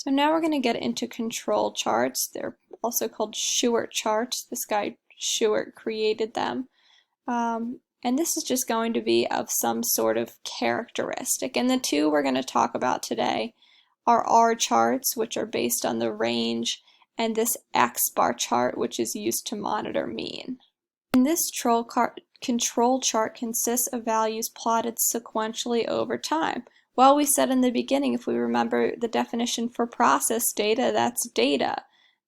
So now we're going to get into control charts. They're also called Shewhart charts. This guy Shewhart created them. And this is just going to be of some sort of characteristic. And the two we're going to talk about today are R charts, which are based on the range, and this X bar chart, which is used to monitor mean. And this control chart consists of values plotted sequentially over time. Well, we said in the beginning, if we remember the definition for process data, that's data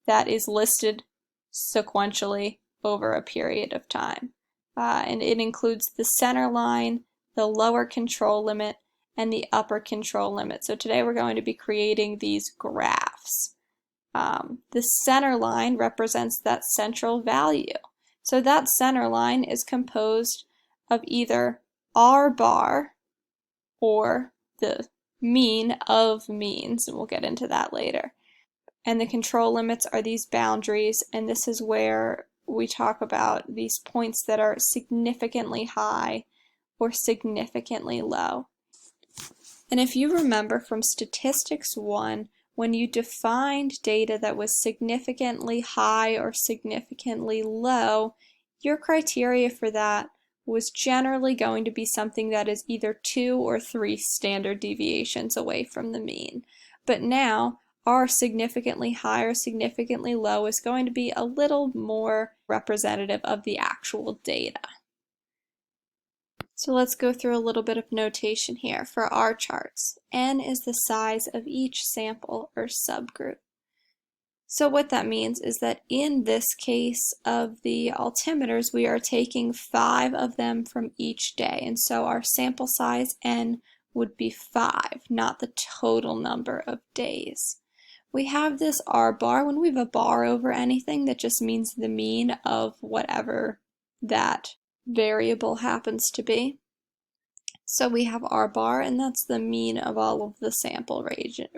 that is listed sequentially over a period of time. And it includes the center line, the lower control limit, and the upper control limit. So today we're going to be creating these graphs. The center line represents that central value. So that center line is composed of either R bar or the mean of means, and we'll get into that later. And the control limits are these boundaries, and this is where we talk about these points that are significantly high or significantly low. And if you remember from Statistics 1, when you defined data that was significantly high or significantly low, your criteria for that was generally going to be something that is either 2 or 3 standard deviations away from the mean. But now, our significantly high or significantly low is going to be a little more representative of the actual data. So let's go through a little bit of notation here for our charts. N is the size of each sample or subgroup. So what that means is that in this case of the altimeters, we are taking 5 of them from each day. And so our sample size N would be 5, not the total number of days. We have this R bar. When we have a bar over anything, that just means the mean of whatever that variable happens to be. So we have R bar, and that's the mean of all of the sample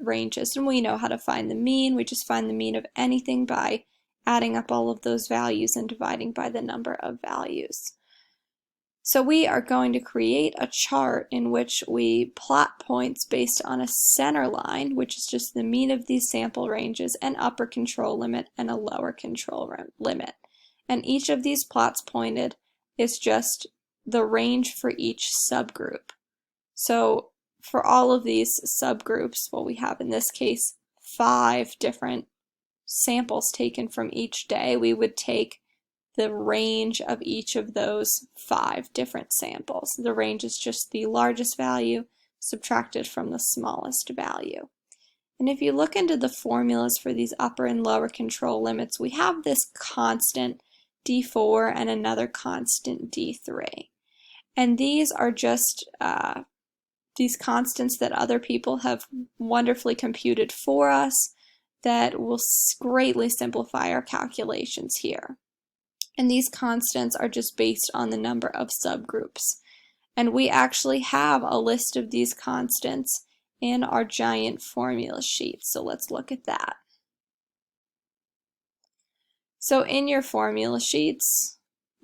ranges. And we know how to find the mean. We just find the mean of anything by adding up all of those values and dividing by the number of values. So we are going to create a chart in which we plot points based on a center line, which is just the mean of these sample ranges, an upper control limit and a lower control limit. And each of these plots pointed is just the range for each subgroup. So for all of these subgroups, well, we have in this case 5 different samples taken from each day. We would take the range of each of those 5 different samples. The range is just the largest value subtracted from the smallest value. And if you look into the formulas for these upper and lower control limits, we have this constant D4 and another constant D3. And these are just these constants that other people have wonderfully computed for us that will greatly simplify our calculations here. And these constants are just based on the number of subgroups. And we actually have a list of these constants in our giant formula sheet. So let's look at that. So in your formula sheets,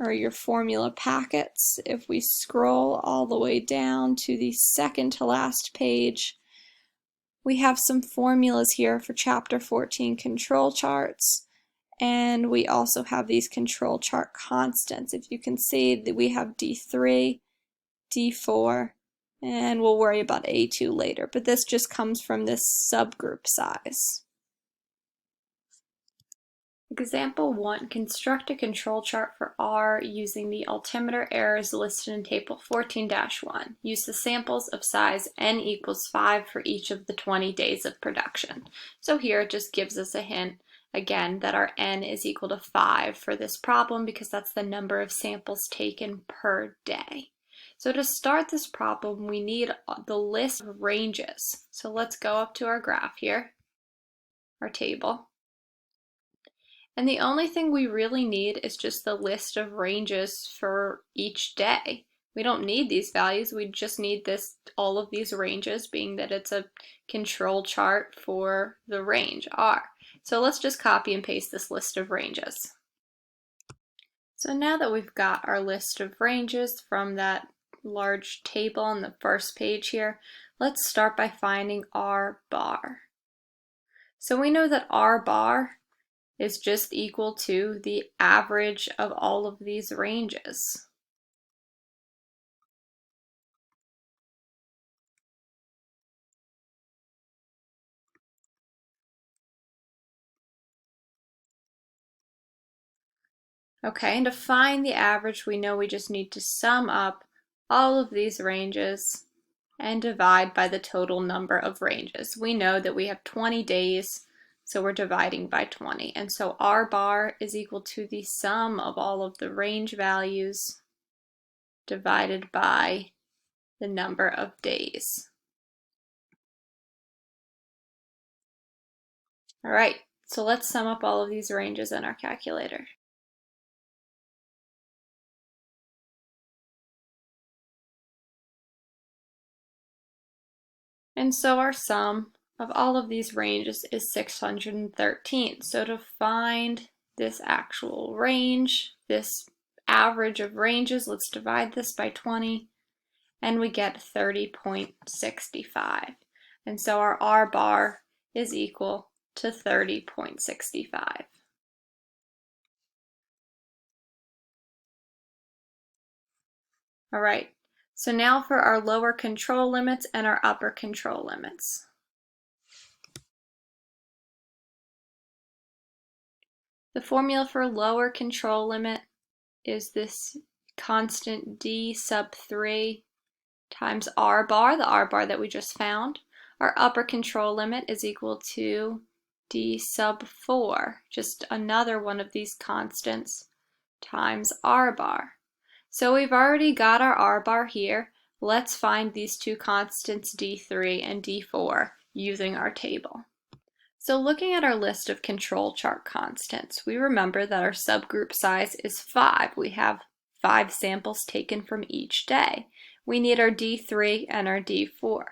or your formula packets, if we scroll all the way down to the second to last page, we have some formulas here for Chapter 14 control charts. And we also have these control chart constants. If you can see that we have D3, D4, and we'll worry about A2 later, but this just comes from this subgroup size. Example 1, construct a control chart for R using the altimeter errors listed in table 14-1. Use the samples of size N equals 5 for each of the 20 days of production. So here it just gives us a hint again that our N is equal to 5 for this problem because that's the number of samples taken per day. So to start this problem, we need the list of ranges. So let's go up to our graph here, our table. And the only thing we really need is just the list of ranges for each day. We don't need these values, we just need all of these ranges, being that it's a control chart for the range R. So let's just copy and paste this list of ranges. So now that we've got our list of ranges from that large table on the first page here, let's start by finding R bar. So we know that R bar is just equal to the average of all of these ranges. Okay, and to find the average, we know we just need to sum up all of these ranges and divide by the total number of ranges. We know that we have 20 days, so we're dividing by 20. And so R bar is equal to the sum of all of the range values divided by the number of days. All right, so let's sum up all of these ranges in our calculator. And so our sum of all of these ranges is 613. So to find this actual range, this average of ranges, let's divide this by 20, and we get 30.65. And so our R bar is equal to 30.65. All right, so now for our lower control limits and our upper control limits. The formula for lower control limit is this constant d sub 3 times R bar, the R bar that we just found. Our upper control limit is equal to d sub 4, just another one of these constants, times R bar. So we've already got our R bar here. Let's find these two constants D3 and D4 using our table. So looking at our list of control chart constants, we remember that our subgroup size is 5. We have 5 samples taken from each day. We need our D3 and our D4.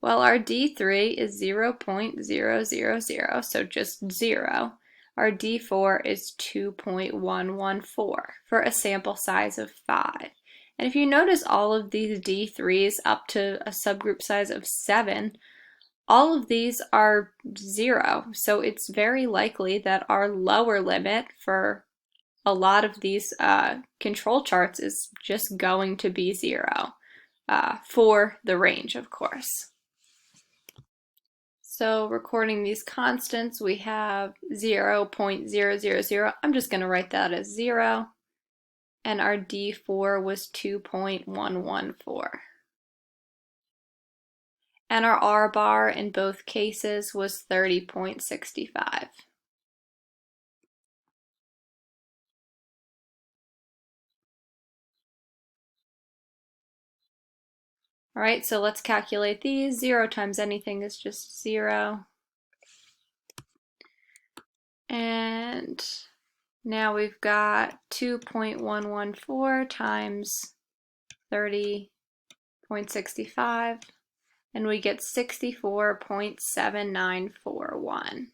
Well, our D3 is 0.000, so just 0. Our D4 is 2.114 for a sample size of 5. And if you notice all of these D3s up to a subgroup size of 7, all of these are 0. So it's very likely that our lower limit for a lot of these control charts is just going to be 0 for the range, of course. So recording these constants, we have 0.000. I'm just going to write that as 0. And our D4 was 2.114. And our R bar in both cases was 30.65. All right, so let's calculate these. 0 times anything is just 0. And now we've got 2.114 times 30.65, and we get 64.7941.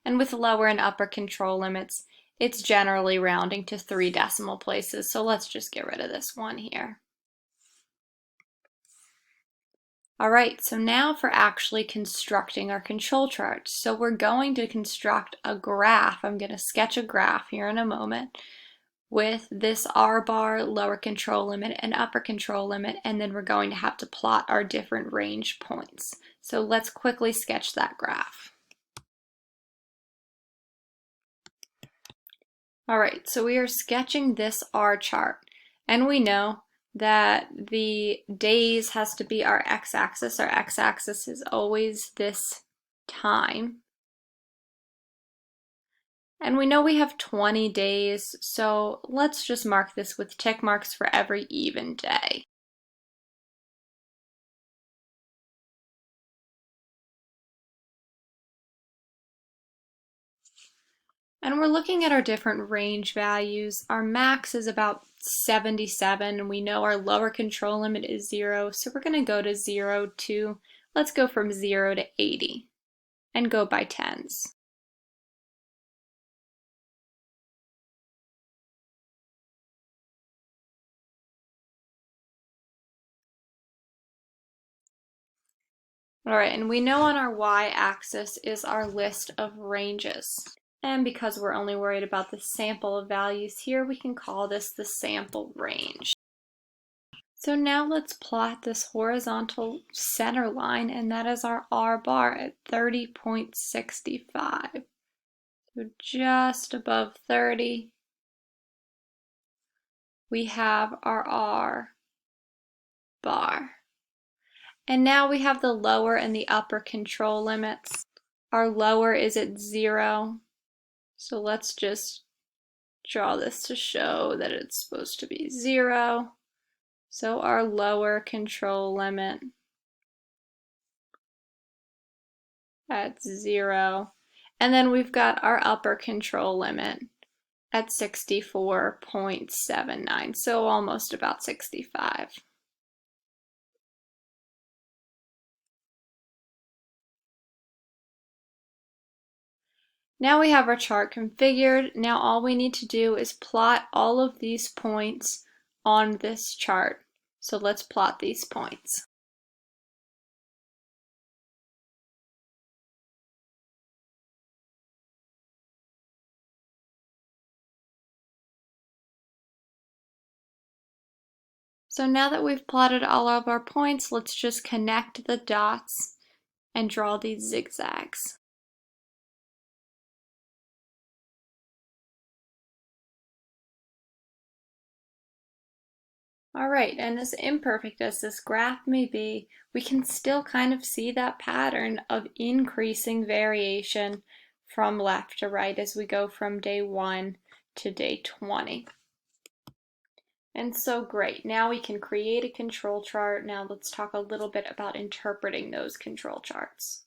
And with lower and upper control limits, it's generally rounding to 3 decimal places, so let's just get rid of this one here. All right, so now for actually constructing our control chart. So we're going to construct a graph. I'm going to sketch a graph here in a moment with this R bar, lower control limit, and upper control limit, and then we're going to have to plot our different range points. So let's quickly sketch that graph. All right, so we are sketching this R chart, and we know that the days has to be our x-axis. Our x-axis is always this time. And we know we have 20 days, so let's just mark this with tick marks for every even day. And we're looking at our different range values. Our max is about 77, and we know our lower control limit is 0, so we're going to go to 0 to, let's go from 0 to 80, and go by tens. All right, and we know on our y-axis is our list of ranges. And because we're only worried about the sample of values here, we can call this the sample range. So now let's plot this horizontal center line, and that is our R bar at 30.65. So just above 30, we have our R bar. And now we have the lower and the upper control limits. Our lower is at 0. So let's just draw this to show that it's supposed to be 0. So our lower control limit at 0. And then we've got our upper control limit at 64.79, so almost about 65. Now we have our chart configured. Now all we need to do is plot all of these points on this chart. So let's plot these points. So now that we've plotted all of our points, let's just connect the dots and draw these zigzags. All right, and as imperfect as this graph may be, we can still kind of see that pattern of increasing variation from left to right as we go from day 1 to day 20. And so great, now we can create a control chart. Now let's talk a little bit about interpreting those control charts.